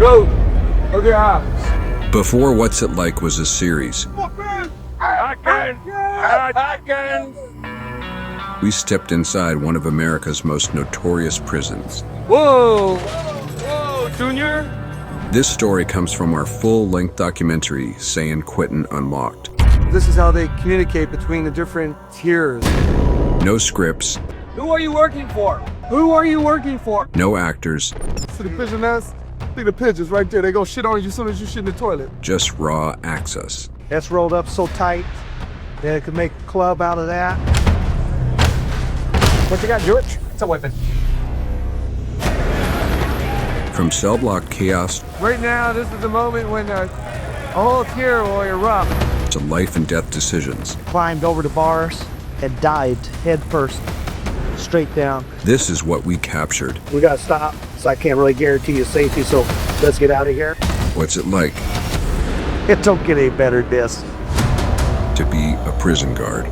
Go of your house. Before What's It Like was a series, we stepped inside one of America's most notorious prisons. Whoa! Whoa, Junior! This story comes from our full-length documentary, San Quentin Unlocked. This is how they communicate between the different tiers. No scripts. Who are you working for? Who are you working for? No actors. See the pigeon nest? See the pigeons right there. They go shit on you as soon as you shit in the toilet. Just raw access. It's rolled up so tight that it could make a club out of that. What you got, George? It's a weapon. From cell block chaos Right now, this is the moment when a whole tier will erupt. to life and death decisions, Climbed over the bars and dived head first, straight down. this is what we captured. We gotta stop, so I can't really guarantee you safety, so let's get out of here. What's it like It don't get any better than this. to be a prison guard?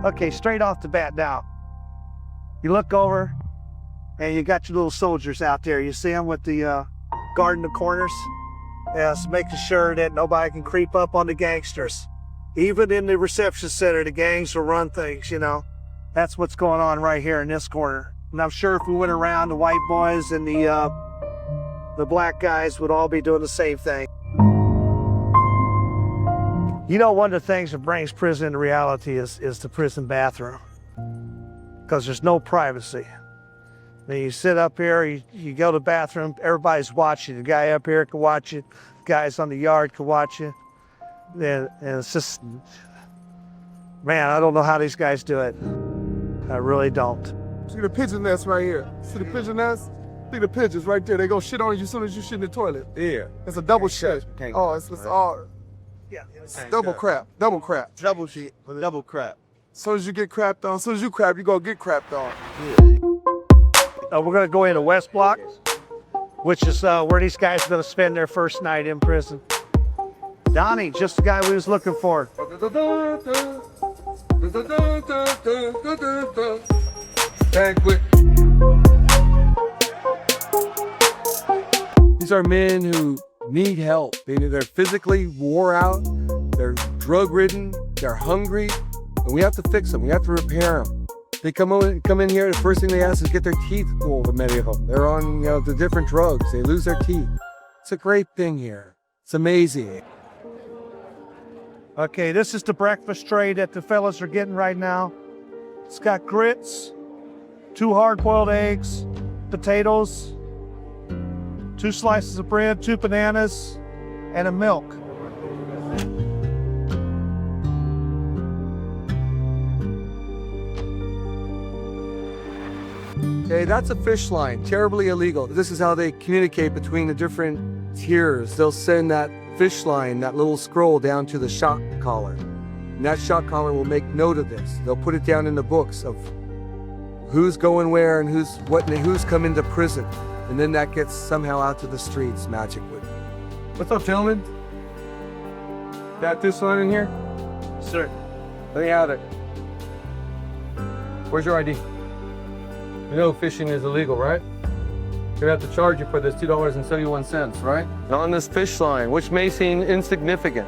Okay, straight off the bat now. You look over, and you got your little soldiers out there. You see them with the guarding the corners? Yes, making sure that nobody can creep up on the gangsters. Even in the reception center, the gangs will run things, you know. That's what's going on right here in this corner. And I'm sure if we went around, the white boys and the black guys would all be doing the same thing. You know, one of the things that brings prison into reality is the prison bathroom, because there's no privacy. I mean, you sit up here, you go to the bathroom, everybody's watching. The guy up here can watch you, guys on the yard can watch you. And it's just, man, I don't know how these guys do it. I really don't. See the pigeon nest right here. See the pigeon nest? See the pigeons right there. They go shit on you as soon as you shit in the toilet. Yeah. It's a double shit. Oh, it's all. Yeah. It's double crap. Double crap. Double shit, double crap. As soon as you get crapped on, as soon as you crap, you gonna get crapped on. We're gonna go into West Block, which is where these guys are gonna spend their first night in prison. Donnie, just the guy we was looking for. These are men who need help. They're physically wore out, they're drug-ridden, they're hungry, and we have to fix them. We have to repair them. They come in here, the first thing they ask is get their teeth pulled, many of them. They're on, the different drugs. They lose their teeth. It's a great thing here. It's amazing. Okay, this is the breakfast tray that the fellas are getting right now. It's got grits, 2 hard-boiled eggs, potatoes, 2 slices of bread, 2 bananas, and a milk. Okay, that's a fish line, terribly illegal. This is how they communicate between the different tiers. They'll send that fish line, that little scroll, down to the shot collar. And that shot collar will make note of this. They'll put it down in the books of who's going where and who's come into prison. And then that gets somehow out to the streets magically. What's up, gentlemen? Got this one in here? Sir. Let me have it. Where's your ID? You know fishing is illegal, right? They're gonna have to charge you for this $2.71, right? On this fish line, which may seem insignificant,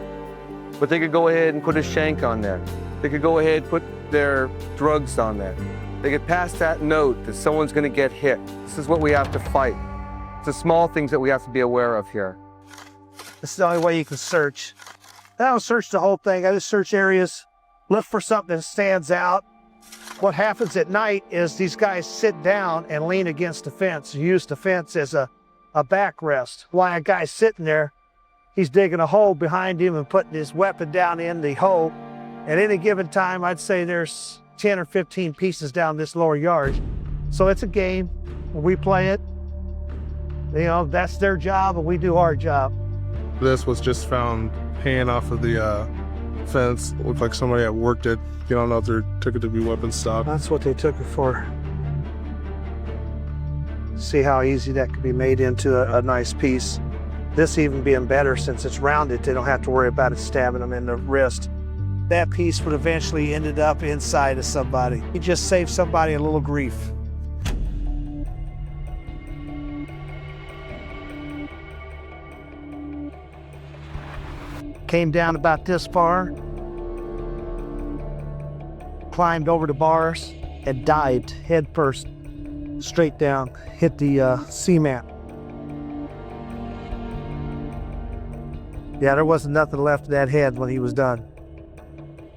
but they could go ahead and put a shank on there. They could go ahead and put their drugs on there. They could pass that note that someone's gonna get hit. This is what we have to fight. It's the small things that we have to be aware of here. This is the only way you can search. I don't search the whole thing. I just search areas, look for something that stands out. What happens at night is these guys sit down and lean against the fence, use the fence as a backrest. While a guy's sitting there, he's digging a hole behind him and putting his weapon down in the hole. At any given time, I'd say there's 10 or 15 pieces down this lower yard. So it's a game. We play it. That's their job and we do our job. This was just found hanging off of the fence. Looked like somebody had worked it. You don't know if they took it to be weapon stock. That's what they took it for. See how easy that could be made into a nice piece. This even being better since it's rounded, they don't have to worry about it stabbing them in the wrist. That piece would eventually ended up inside of somebody. He just saved somebody a little grief. Came down about this far, climbed over the bars, and dived head first, straight down, hit the cement. Yeah, there wasn't nothing left of that head when he was done.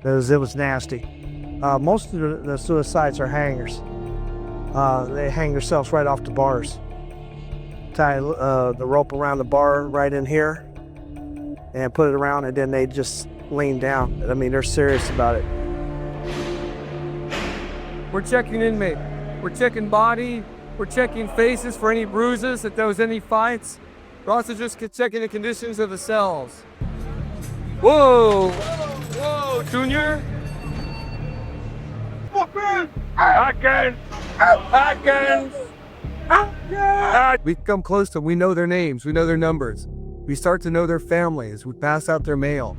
It was nasty. Most of the suicides are hangers. They hang themselves right off the bars. Tie the rope around the bar right in here and put it around, and then they just lean down. I mean, they're serious about it. We're checking inmate. We're checking body. We're checking faces for any bruises, if there was any fights. We're also just checking the conditions of the cells. Whoa! Whoa, Junior! We come close to them. We know their names. We know their numbers. We start to know their families. We pass out their mail.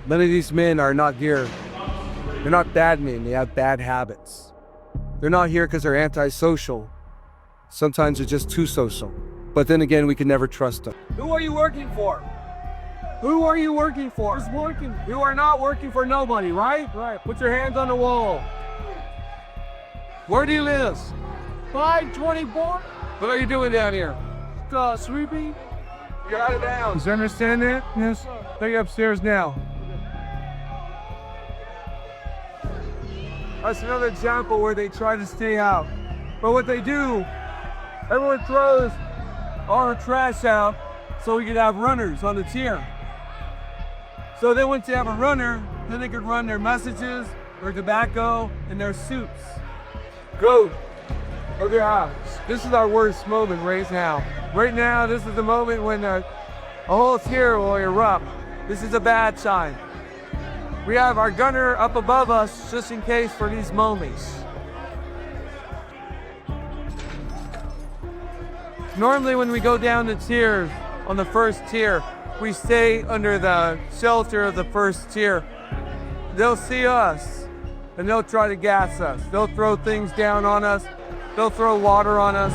None of these men are not here. They're not bad men. They have bad habits. They're not here because they're antisocial. Sometimes they're just too social. But then again, we can never trust them. Who are you working for? Who are you working for? Who's working? You are not working for nobody, right? Right. Put your hands on the wall. Where do you live? 524. What are you doing down here? Sweeping. You're out of bounds. You understand that? Yes, sir. Take you upstairs now. That's another example where they try to stay out. But what they do, everyone throws all the trash out so we could have runners on the tier. So then once they have a runner, then they could run their messages, their tobacco, and their suits. Go to their house. This is our worst moment right now. Right now, this is the moment when a whole tier will erupt. This is a bad sign. We have our gunner up above us just in case for these moments. Normally when we go down the tiers, on the first tier, we stay under the shelter of the first tier. They'll see us and they'll try to gas us. They'll throw things down on us. They'll throw water on us.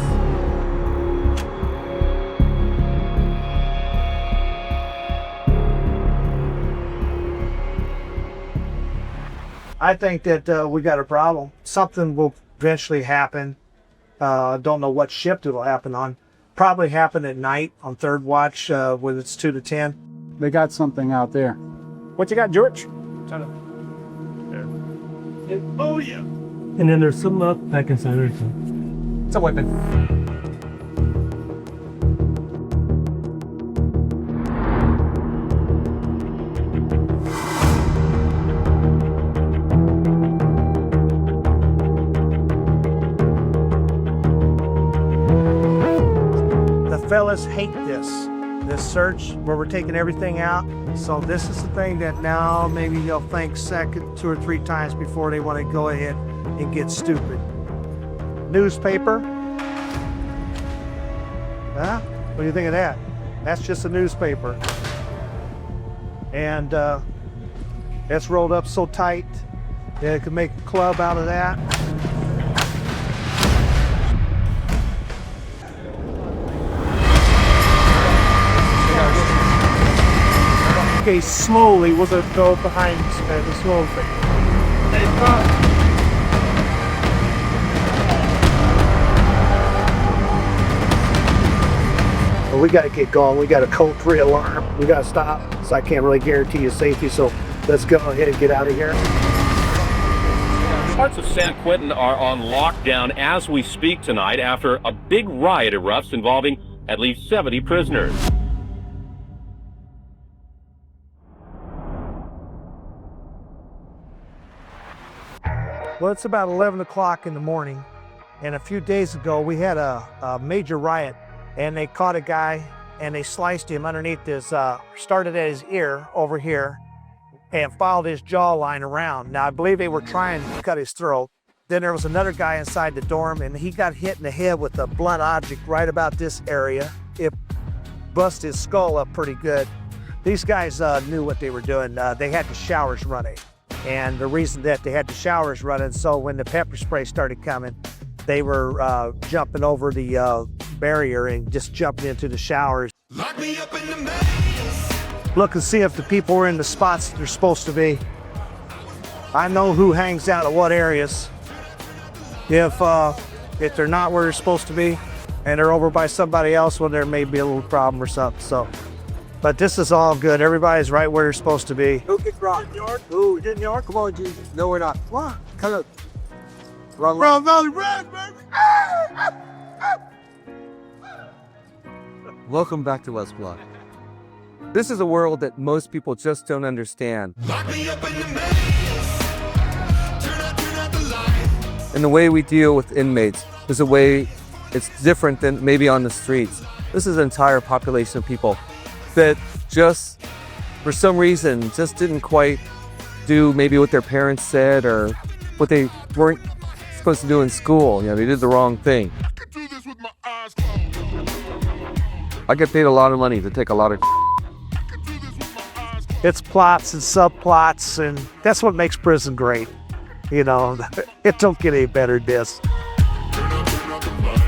I think that we got a problem. Something will eventually happen. Don't know what shift it'll happen on. Probably happen at night on third watch when it's 2 to 10. They got something out there. What you got, George? There. Oh, yeah. And then there's some up back inside there too. It's a weapon. Fellas hate this search where we're taking everything out. So this is the thing that now maybe they'll think second 2 or 3 times before they want to go ahead and get stupid. Newspaper. Huh? What do you think of that? That's just a newspaper. And it's rolled up so tight that it could make a club out of that. Okay, slowly, was it go behind the slow thing? Well, we got to get going. We got a code 3 alarm. We got to stop. So I can't really guarantee you safety. So let's go ahead and get out of here. Parts of San Quentin are on lockdown as we speak tonight after a big riot erupts involving at least 70 prisoners. Well, it's about 11 o'clock in the morning, and a few days ago we had a major riot, and they caught a guy and they sliced him underneath his, started at his ear over here and followed his jawline around. Now, I believe they were trying to cut his throat. Then there was another guy inside the dorm, and he got hit in the head with a blunt object right about this area. If bust his skull up pretty good. These guys knew what they were doing. They had the showers running. And the reason that they had the showers running, so when the pepper spray started coming, they were jumping over the barrier and just jumping into the showers. Lock me up in the maze. Look and see if the people are in the spots they're supposed to be. I know who hangs out at what areas. If they're not where they're supposed to be and they're over by somebody else, well, there may be a little problem or something. So, but this is all good. Everybody's right where they're supposed to be. Go kick rock. Ooh, you didn't yard? Come on, Jesus. No, we're not. Come on. Come on. Wrong Valley Red, baby. Welcome back to West Block. This is a world that most people just don't understand. Lock me up in the maze. Turn out the light. And the way we deal with inmates is a way it's different than maybe on the streets. This is an entire population of people that just, for some reason, just didn't quite do maybe what their parents said or what they weren't supposed to do in school. You know, they did the wrong thing. I can do this with my eyes closed. I get paid a lot of money to take a lot of I can do this with my eyes closed. It's plots and subplots, and that's what makes prison great. You know, it don't get any better than this. Turn out the light.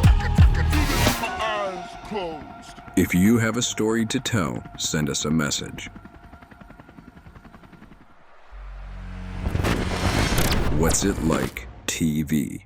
I can do this with my eyes closed. If you have a story to tell, send us a message. What's It Like TV.